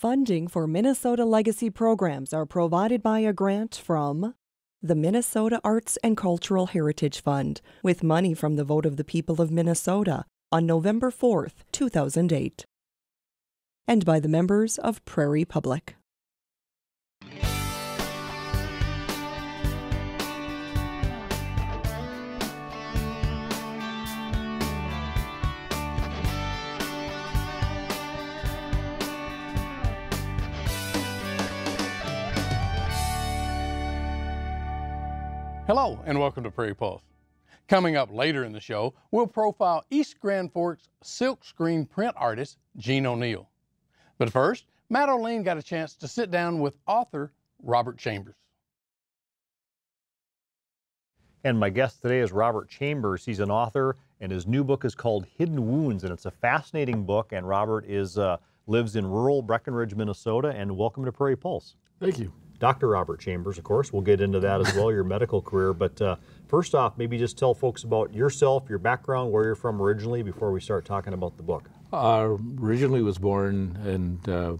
Funding for Minnesota Legacy programs are provided by a grant from the Minnesota Arts and Cultural Heritage Fund, with money from the vote of the people of Minnesota on November 4th, 2008, and by the members of Prairie Public. Hello and welcome to Prairie Pulse. Coming up later in the show, we'll profile East Grand Forks silkscreen print artist Gene O'Neill. But first, Matt O'Lane got a chance to sit down with author Robert Chambers. And my guest today is Robert Chambers. He's an author, and his new book is called Hidden Wounds, and it's a fascinating book. And Robert lives in rural Breckenridge, Minnesota. And welcome to Prairie Pulse. Thank you. Dr. Robert Chambers, of course. We'll get into that as well, your medical career. But first off, maybe just tell folks about yourself, your background, where you're from originally, before we start talking about the book. Originally was born in the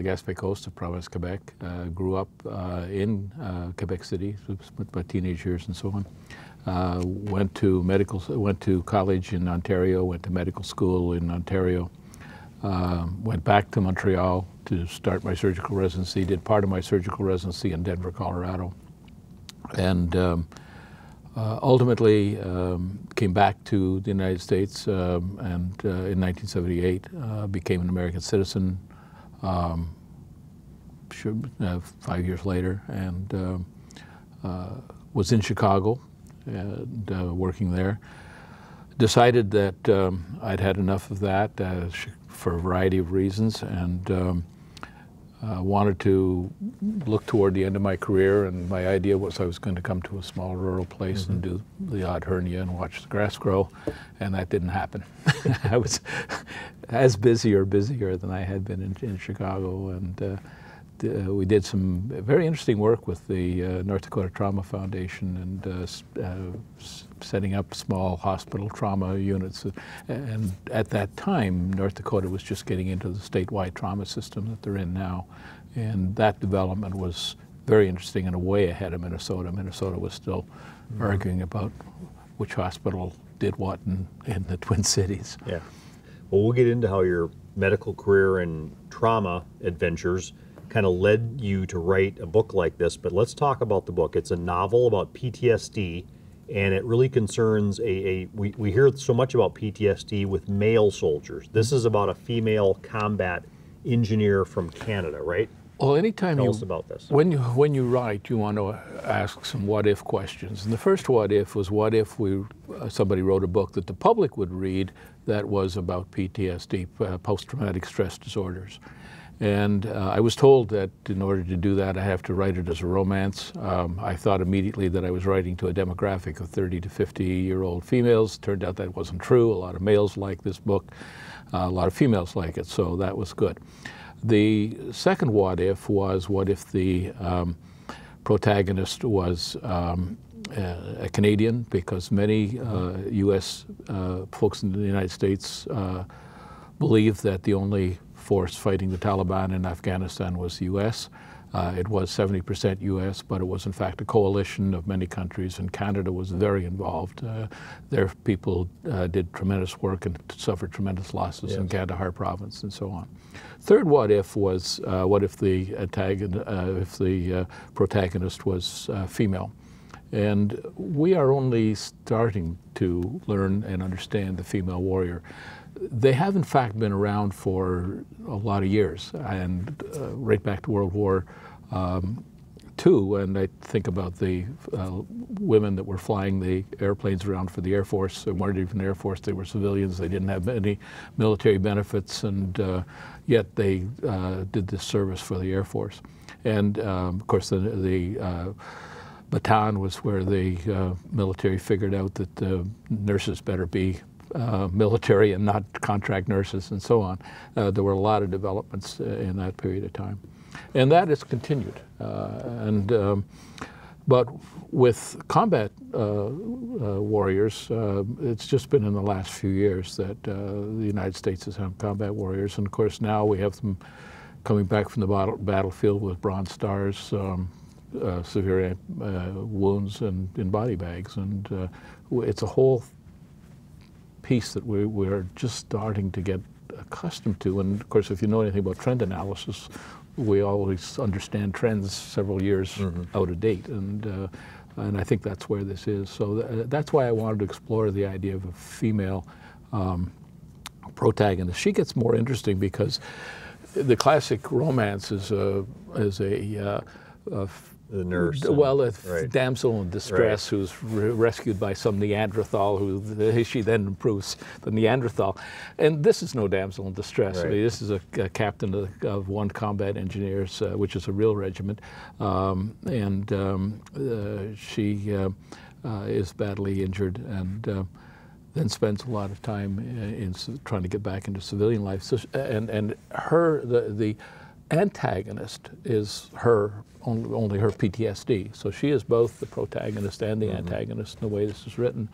Gaspé Coast of Province, Quebec. Grew up in Quebec City, spent my teenage years and so on. Went to college in Ontario, went to medical school in Ontario. Went back to Montreal to start my surgical residency, did part of my surgical residency in Denver, Colorado, and ultimately came back to the United States and in 1978 became an American citizen 5 years later, and was in Chicago and working there. Decided that I'd had enough of that for a variety of reasons, and wanted to look toward the end of my career, and my idea was I was going to come to a small rural place and do the odd hernia and watch the grass grow, and that didn't happen. I was as busy or busier than I had been in Chicago, and we did some very interesting work with the North Dakota Trauma Foundation and setting up small hospital trauma units. And at that time, North Dakota was just getting into the statewide trauma system that they're in now. And that development was very interesting and way ahead of Minnesota. Minnesota was still arguing about which hospital did what in the Twin Cities. Yeah. Well, we'll get into how your medical career and trauma adventures kind of led you to write a book like this, but let's talk about the book. It's a novel about PTSD, and it really concerns we hear so much about PTSD with male soldiers. This is about a female combat engineer from Canada, right? Well, anytime Tell us about this. When you write, you want to ask some what-if questions. And the first what-if was, what if somebody wrote a book that the public would read that was about PTSD, post-traumatic stress disorders. And I was told that in order to do that, I have to write it as a romance. I thought immediately that I was writing to a demographic of 30 to 50-year-old females. Turned out that wasn't true. A lot of males like this book. A lot of females like it, so that was good. The second what if was, what if the protagonist was a Canadian, because many U.S. folks in the United States believe that the only force fighting the Taliban in Afghanistan was the U.S. It was 70% U.S., but it was in fact a coalition of many countries, and Canada was very involved. Their people did tremendous work and suffered tremendous losses in Kandahar province and so on. Third what if was, what if the protagonist was female? And we are only starting to learn and understand the female warrior. They have in fact been around for a lot of years, and right back to World War II, and I think about the women that were flying the airplanes around for the Air Force. They weren't even Air Force, they were civilians. They didn't have any military benefits, and yet they did this service for the Air Force. And of course the Bataan was where the military figured out that the nurses better be military and not contract nurses and so on. There were a lot of developments in that period of time. And that has continued. But with combat warriors, it's just been in the last few years that the United States has had combat warriors. And of course now we have them coming back from the battlefield with bronze stars, severe wounds and in body bags. And it's a whole piece that we're just starting to get accustomed to. And of course, if you know anything about trend analysis, we always understand trends several years out of date. And I think that's where this is. So that's why I wanted to explore the idea of a female protagonist. She gets more interesting because the classic romance is a the nurse. Well, a right. damsel in distress who's rescued by some Neanderthal who she then improves the Neanderthal. And this is no damsel in distress. Right. I mean, this is a captain of one combat engineers, which is a real regiment. She is badly injured and then spends a lot of time in trying to get back into civilian life. So, and her, the antagonist is only her PTSD. So she is both the protagonist and the antagonist in the way this is written.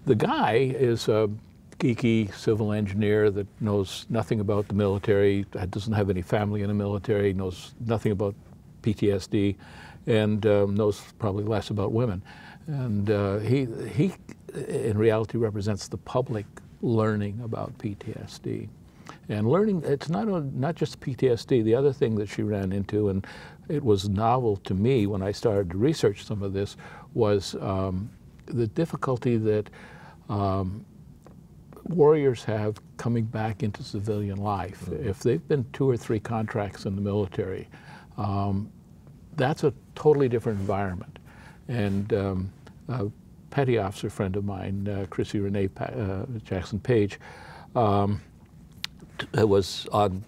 The guy is a geeky civil engineer that knows nothing about the military, doesn't have any family in the military, knows nothing about PTSD, and knows probably less about women. And he in reality represents the public learning about PTSD. And learning, it's not just PTSD. The other thing that she ran into, and it was novel to me when I started to research some of this, was the difficulty that warriors have coming back into civilian life. If they've been 2 or 3 contracts in the military, that's a totally different environment. And a petty officer friend of mine, Chrissy Renee Jackson Page, was on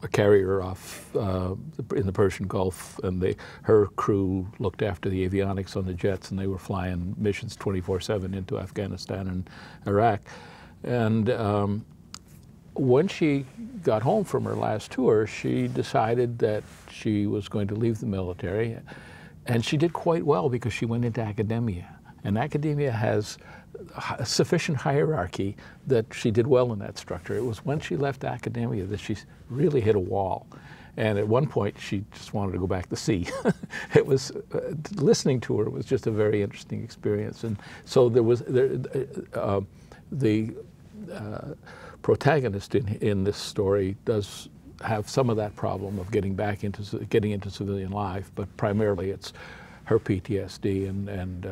a carrier off in the Persian Gulf, and her crew looked after the avionics on the jets, and they were flying missions 24/7 into Afghanistan and Iraq. And when she got home from her last tour, she decided that she was going to leave the military, and she did quite well because she went into academia. And academia has a sufficient hierarchy that she did well in that structure. It was when she left academia that she really hit a wall. And at one point, she just wanted to go back to sea. It was, listening to her was just a very interesting experience. And so the protagonist in this story does have some of that problem of getting into civilian life, but primarily it's her PTSD, and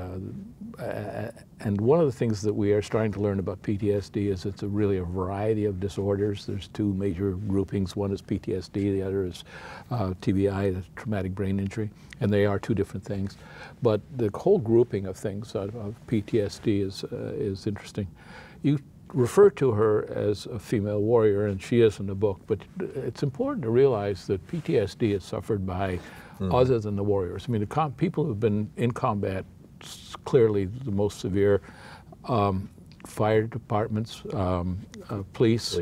one of the things that we are starting to learn about PTSD is it's really a variety of disorders. There's 2 major groupings. One is PTSD, the other is TBI, the traumatic brain injury, and they are 2 different things. But the whole grouping of things of PTSD is interesting. You refer to her as a female warrior, and she is in the book, but it's important to realize that PTSD is suffered by other than the warriors. I mean, the people who have been in combat, clearly the most severe, fire departments, police.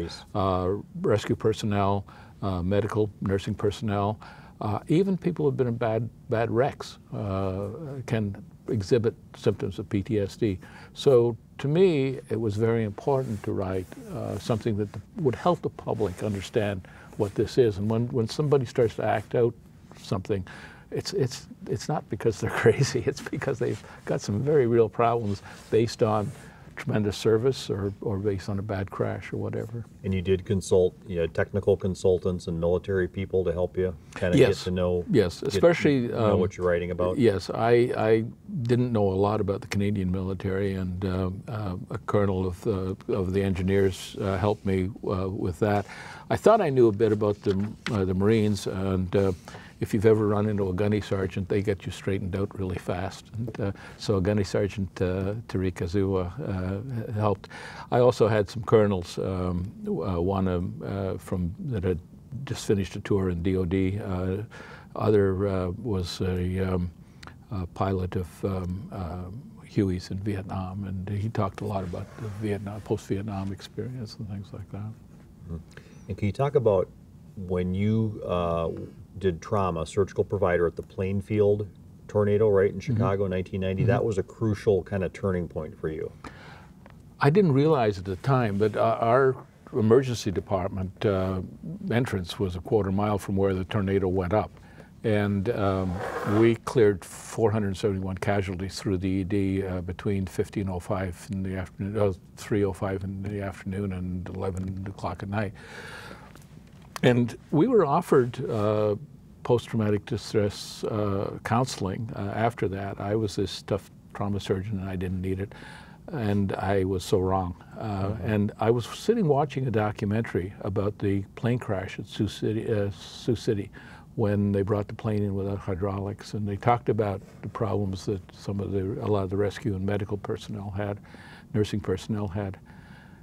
Rescue personnel, medical, nursing personnel, even people who have been in bad wrecks can exhibit symptoms of PTSD. So to me, it was very important to write something that would help the public understand what this is. And when somebody starts to act out something, it's not because they're crazy, it's because they've got some very real problems based on tremendous service or based on a bad crash or whatever. And you did consult technical consultants and military people to help you kind of get to know especially know what you're writing about? Yes, I didn't know a lot about the Canadian military, and a colonel of the engineers helped me with that. I thought I knew a bit about the Marines, and if you've ever run into a gunny sergeant, they get you straightened out really fast. And so Gunny Sergeant Tariq Azua helped. I also had some colonels, one that had just finished a tour in DOD. Other was a pilot of Huey's in Vietnam, and he talked a lot about the post-Vietnam experience and things like that. Mm-hmm. And can you talk about when you did trauma, surgical provider at the Plainfield tornado, right, in Chicago in 1990, that was a crucial kind of turning point for you. I didn't realize at the time, but our emergency department entrance was a quarter-mile from where the tornado went up. And we cleared 471 casualties through the ED between 15:05 in the afternoon, 3:05 in the afternoon and 11 o'clock at night. And we were offered post-traumatic distress counseling after that. I was this tough trauma surgeon and I didn't need it. And I was so wrong. And I was sitting watching a documentary about the plane crash at Sioux City when they brought the plane in without hydraulics, and they talked about the problems that a lot of the rescue and medical personnel had, nursing personnel had.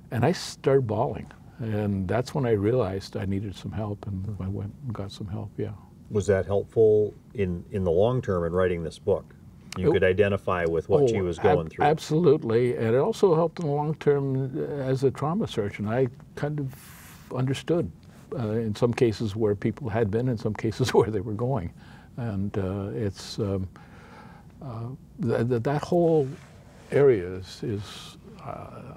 And I started bawling. And that's when I realized I needed some help, and I went and got some help, yeah. Was that helpful in the long term in writing this book? You could identify with what she was going through. Absolutely, and it also helped in the long term as a trauma surgeon. I kind of understood in some cases where people had been, in some cases where they were going. And it's that whole area is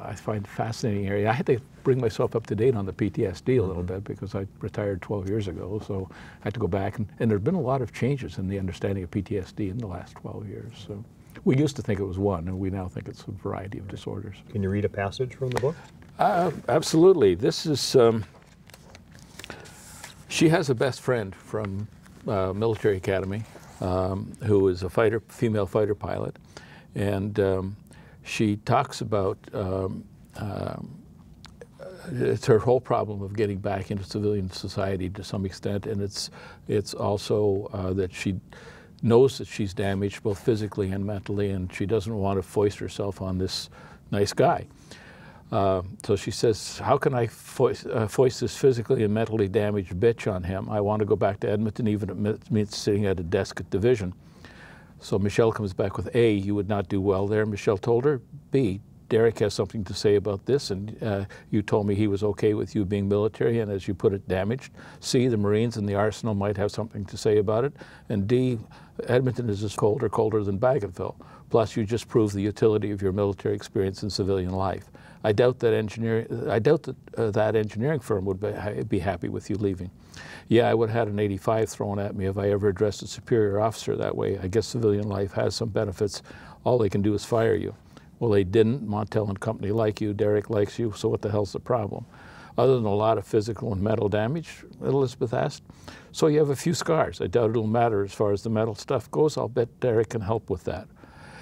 I find a fascinating area. I had to bring myself up to date on the PTSD a little bit because I retired 12 years ago, so I had to go back. And there have been a lot of changes in the understanding of PTSD in the last 12 years. So we used to think it was one, and we now think it's a variety of disorders. Can you read a passage from the book? Absolutely. This is, she has a best friend from military academy who is a female fighter pilot, and she talks about it's her whole problem of getting back into civilian society to some extent, and it's also that she knows that she's damaged both physically and mentally, and she doesn't want to foist herself on this nice guy. So she says, how can I foist this physically and mentally damaged bitch on him? I want to go back to Edmonton, even if it means sitting at a desk at Division. So Michelle comes back with A, you would not do well there. Michelle told her, B, Derek has something to say about this, and you told me he was okay with you being military and, as you put it, damaged. C, the Marines and the Arsenal might have something to say about it. And D, Edmonton is as colder than Bougainville. Plus, you just proved the utility of your military experience in civilian life. I doubt that that engineering firm would be happy with you leaving. Yeah, I would have had an 85 thrown at me if I ever addressed a superior officer that way. I guess civilian life has some benefits. All they can do is fire you. Well, they didn't. Montel and company like you. Derek likes you. So what the hell's the problem? Other than a lot of physical and mental damage, Elizabeth asked. So you have a few scars. I doubt it'll matter as far as the mental stuff goes. I'll bet Derek can help with that.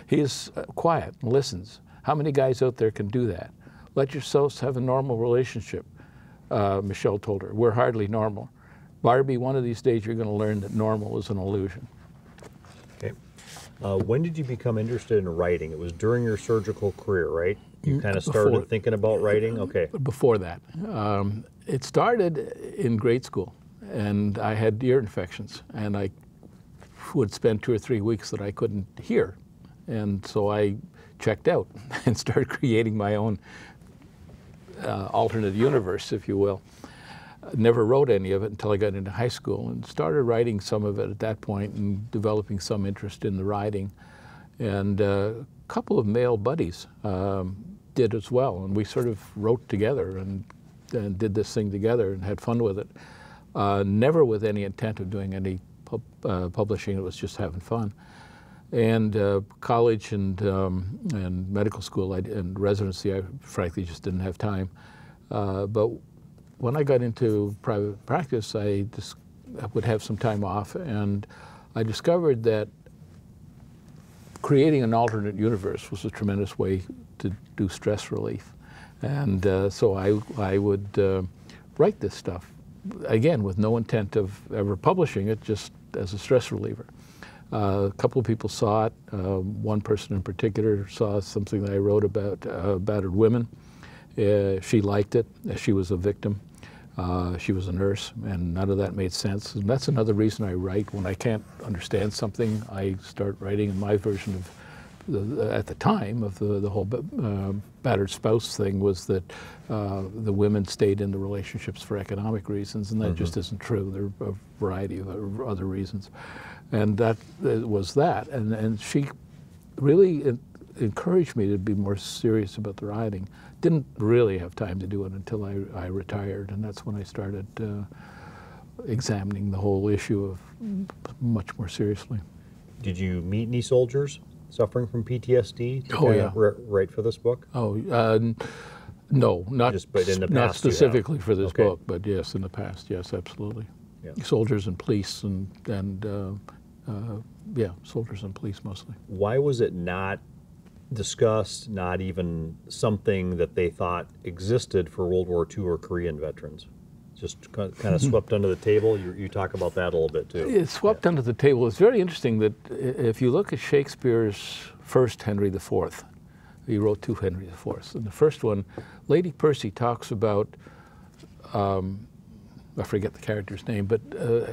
He is quiet and listens. How many guys out there can do that? Let yourselves have a normal relationship, Michelle told her. We're hardly normal. Barbie, one of these days you're going to learn that normal is an illusion. Okay. When did you become interested in writing? It was during your surgical career, right? You kind of started thinking about writing? Okay. Before that. It started in grade school, and I had ear infections, and I would spend 2 or 3 weeks that I couldn't hear. And so I checked out and started creating my own alternate universe, if you will. Never wrote any of it until I got into high school, and started writing some of it at that point and developing some interest in the writing. And a couple of male buddies did as well, and we sort of wrote together and did this thing together and had fun with it. Never with any intent of doing any publishing. It was just having fun. And college and medical school and residency, I frankly just didn't have time. But when I got into private practice, I would have some time off, and I discovered that creating an alternate universe was a tremendous way to do stress relief. And so I would write this stuff, again, with no intent of ever publishing it, just as a stress reliever. A couple of people saw it. One person in particular saw something that I wrote about battered women. She liked it. She was a victim. She was a nurse, and none of that made sense. And that's another reason I write. When I can't understand something, I start writing. And my version of, at the time, of the whole battered spouse thing was that the women stayed in the relationships for economic reasons, and that just isn't true. There are a variety of other reasons. And that was that. And she really encouraged me to be more serious about the writing, didn't really have time to do it until I retired, and that's when I started examining the whole issue of much more seriously. Did you meet any soldiers suffering from PTSD to Oh, yeah. write for this book? Oh, no, not, But in the past not specifically you have. for this Okay. book, but yes, in the past, yes, absolutely. Yeah. Soldiers and police yeah, soldiers and police mostly. Why was it not discussed, not even something that they thought existed for World War II or Korean veterans? Just kind of swept under the table? You talk about that a little bit too. It's swept under the table. It's very interesting that if you look at Shakespeare's first Henry IV, he wrote two Henry IVs. And the first one, Lady Percy talks about, I forget the character's name, but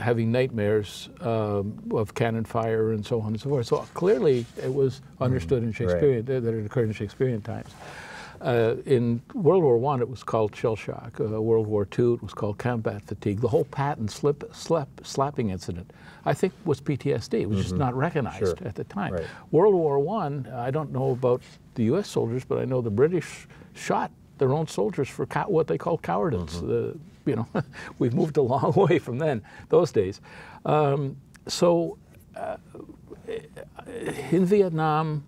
having nightmares of cannon fire and so on and so forth. So clearly it was understood in Shakespearean, that it occurred in Shakespearean times. In World War I, it was called shell shock. World War II, it was called combat fatigue. The whole Patton slapping incident, I think, was PTSD. It was just not recognized at the time. Right. World War I don't know about the U.S. soldiers, but I know the British shot their own soldiers for what they call cowardice. You know, we've moved a long way from those days. So in Vietnam,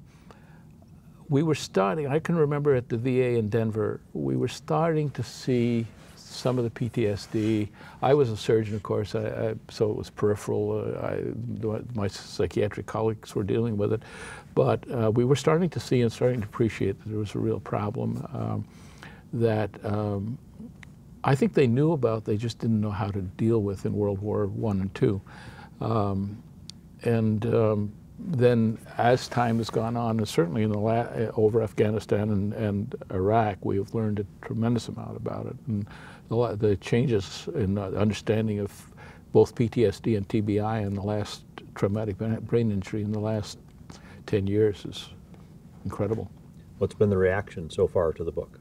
we were starting, I can remember at the VA in Denver, we were starting to see some of the PTSD. I was a surgeon, of course, so it was peripheral. My psychiatric colleagues were dealing with it. But we were starting to see and starting to appreciate that there was a real problem that I think they knew about, they just didn't know how to deal with in World War I and II. Then as time has gone on, and certainly in over Afghanistan and Iraq, we have learned a tremendous amount about it. And the changes in understanding of both PTSD and TBI and the last traumatic brain injury in the last 10 years is incredible. What's been the reaction so far to the book?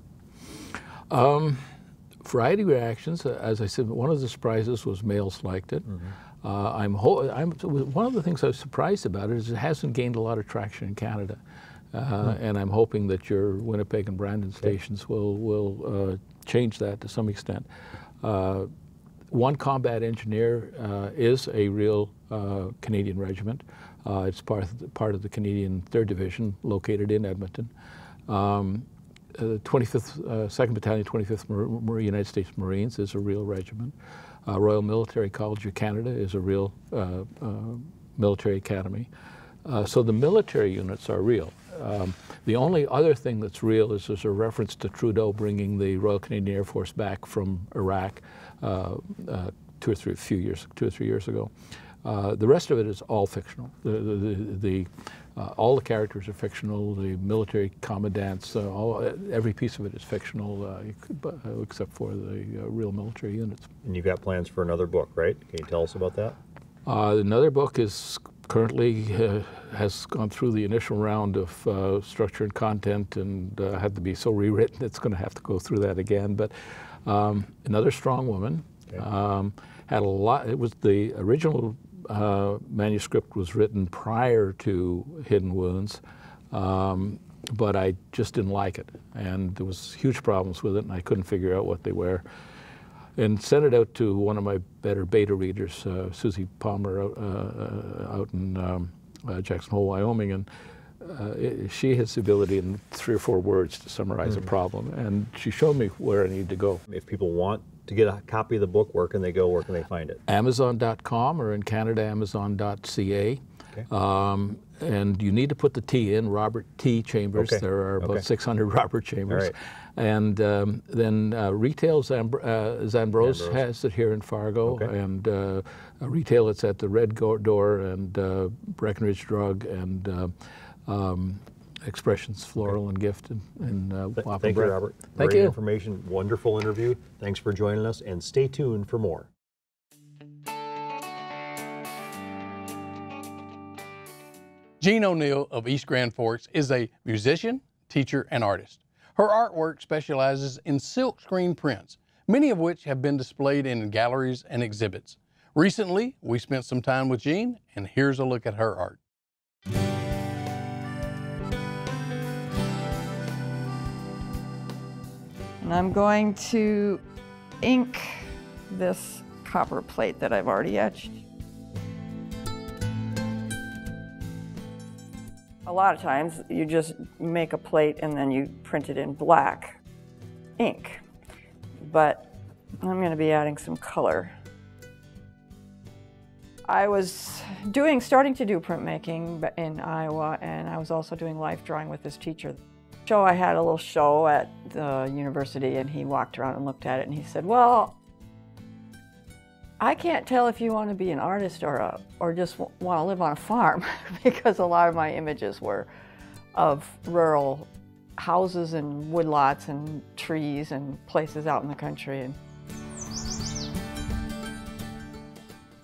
Variety of reactions. As I said, one of the surprises was males liked it. One of the things I was surprised about it is it hasn't gained a lot of traction in Canada. And I'm hoping that your Winnipeg and Brandon stations will change that to some extent. One combat engineer is a real Canadian regiment. It's part of the Canadian 3rd Division located in Edmonton. 25th, 2nd Battalion, 25th United States Marines is a real regiment. Royal Military College of Canada is a real military academy. So the military units are real. The only other thing that's real is there's a reference to Trudeau bringing the Royal Canadian Air Force back from Iraq 2 or 3 years ago. The rest of it is all fictional. All the characters are fictional. The military commandants, every piece of it is fictional, except for the real military units. And you've got plans for another book, right? Can you tell us about that? Another book is currently has gone through the initial round of structure and content, and had to be so rewritten. It's going to have to go through that again. But Another Strong Woman had a lot. It was the original. Manuscript was written prior to Hidden Wounds, but I just didn't like it, and there was huge problems with it, and I couldn't figure out what they were. And sent it out to one of my better beta readers, Susie Palmer, out in Jackson Hole, Wyoming, and she has the ability in 3 or 4 words to summarize a problem, and she showed me where I need to go. If people want to get a copy of the book, where can they go? Where can they find it? Amazon.com, or in Canada, Amazon.ca. Okay. And you need to put the T in, Robert T. Chambers. Okay. There are about 600 Robert Chambers. All right. And then Retail Zambrose has it here in Fargo. Okay. And Retail, it's at the Red Door and Breckenridge Drug and Expressions Floral and Gift in Wapentake. Thank you, Robert. Thank Great you. information, wonderful interview. Thanks for joining us, and stay tuned for more. Jean O'Neill of East Grand Forks is a musician, teacher, and artist. Her artwork specializes in silkscreen prints, many of which have been displayed in galleries and exhibits. Recently, we spent some time with Jean, and here's a look at her art. And I'm going to ink this copper plate that I've already etched. A lot of times you just make a plate and then you print it in black ink, but I'm going to be adding some color. I was starting to do printmaking in Iowa, and I was also doing life drawing with this teacher. So I had a little show at the university, and he walked around and looked at it, and he said, well, I can't tell if you want to be an artist or just want to live on a farm, because a lot of my images were of rural houses and woodlots and trees and places out in the country. And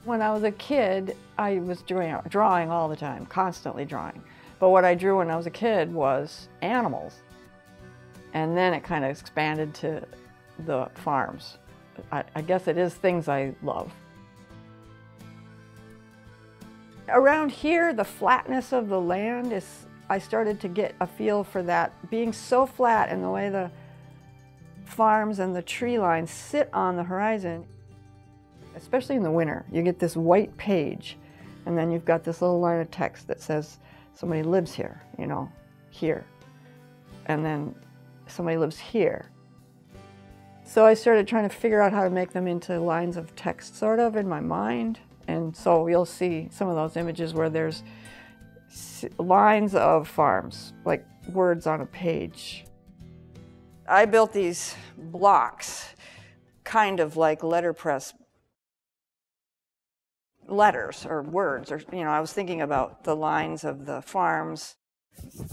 when I was a kid, I was drawing all the time, constantly drawing. But what I drew when I was a kid was animals. And then it kind of expanded to the farms. I guess it is things I love. Around here, the flatness of the land I started to get a feel for that. Being so flat and the way the farms and the tree lines sit on the horizon, especially in the winter, you get this white page, and then you've got this little line of text that says somebody lives here, you know, here. And then somebody lives here. So I started trying to figure out how to make them into lines of text, sort of, in my mind. And so you'll see some of those images where there's lines of farms, like words on a page. I built these blocks, kind of like letterpress letters or words, or, you know, I was thinking about the lines of the farms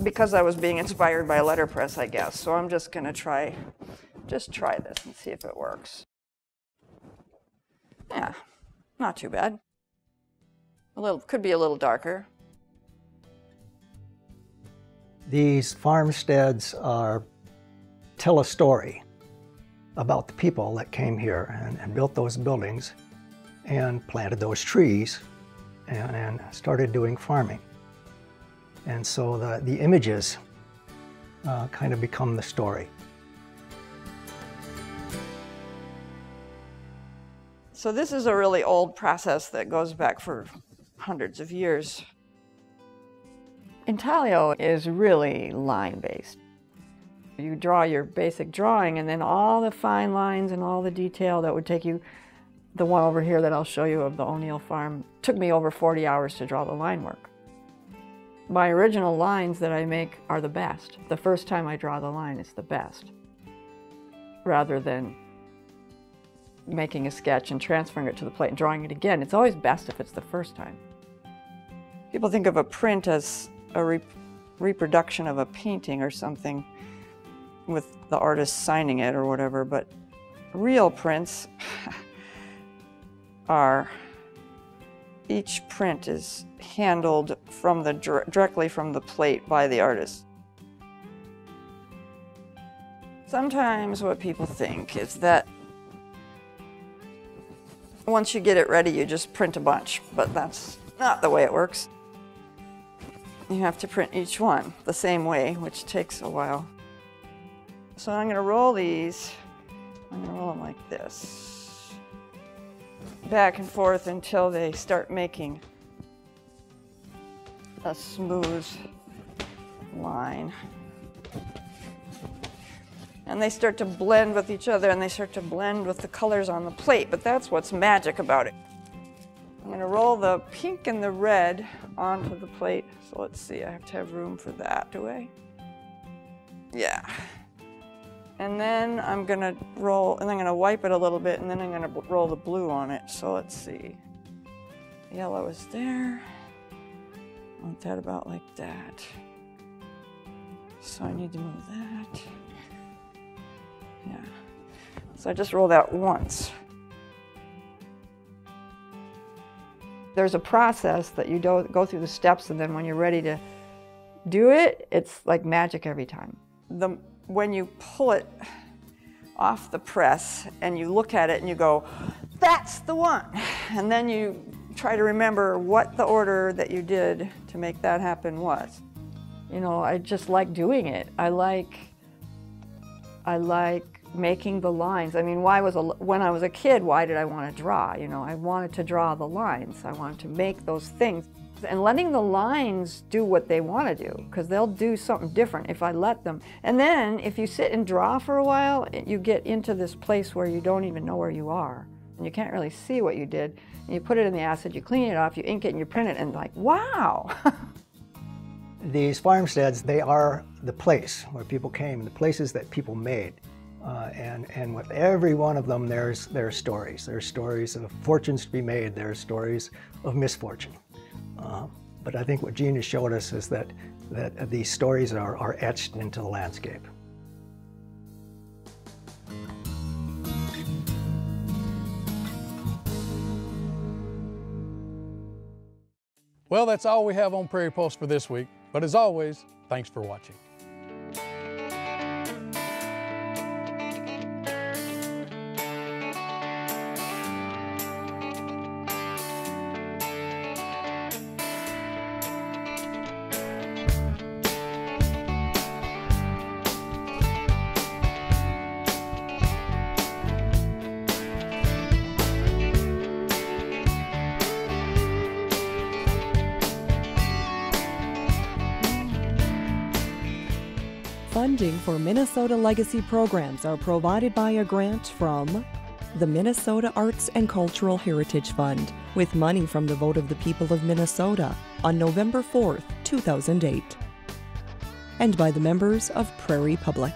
because I was being inspired by letterpress, I guess. So I'm just going to try this and see if it works. Yeah, not too bad. Could be a little darker. These farmsteads tell a story about the people that came here and built those buildings and planted those trees and started doing farming. And so the images kind of become the story. So this is a really old process that goes back for hundreds of years. Intaglio is really line-based. You draw your basic drawing, and then all the fine lines and all the detail that would take you. The one over here that I'll show you of the O'Neill farm took me over 40 hours to draw the line work. My original lines that I make are the best. The first time I draw the line is the best, rather than making a sketch and transferring it to the plate and drawing it again. It's always best if it's the first time. People think of a print as a reproduction of a painting or something with the artist signing it or whatever, but real prints each print is handled directly from the plate by the artist. Sometimes what people think is that once you get it ready, you just print a bunch, but that's not the way it works. You have to print each one the same way, which takes a while. So I'm going to roll these. I'm going to roll them like this, back and forth until they start making a smooth line. And they start to blend with each other, and they start to blend with the colors on the plate, but that's what's magic about it. I'm going to roll the pink and the red onto the plate. So let's see, I have to have room for that, do I? Yeah. And then I'm going to roll, and I'm going to wipe it a little bit, and then I'm going to roll the blue on it. So let's see. Yellow is there. I want that about like that. So I need to move that. Yeah. So I just roll that once. There's a process that you go through the steps, and then when you're ready to do it, it's like magic every time. When you pull it off the press and you look at it and you go, that's the one. And then you try to remember what the order that you did to make that happen was. You know, I just like doing it. I like making the lines. I mean, when I was a kid, why did I want to draw? You know, I wanted to draw the lines. I wanted to make those things. And letting the lines do what they want to do, because they'll do something different if I let them. And then if you sit and draw for a while, you get into this place where you don't even know where you are. And you can't really see what you did. And you put it in the acid, you clean it off, you ink it, and you print it, and like, wow! These farmsteads, they are the place where people came, the places that people made. And with every one of them, there's stories. There's stories of fortunes to be made. There's stories of misfortune. But I think what Gene has showed us is that these stories are etched into the landscape. Well, that's all we have on Prairie Pulse for this week. But as always, thanks for watching. Funding for Minnesota Legacy programs are provided by a grant from the Minnesota Arts and Cultural Heritage Fund, with money from the vote of the people of Minnesota on November 4th, 2008, and by the members of Prairie Public.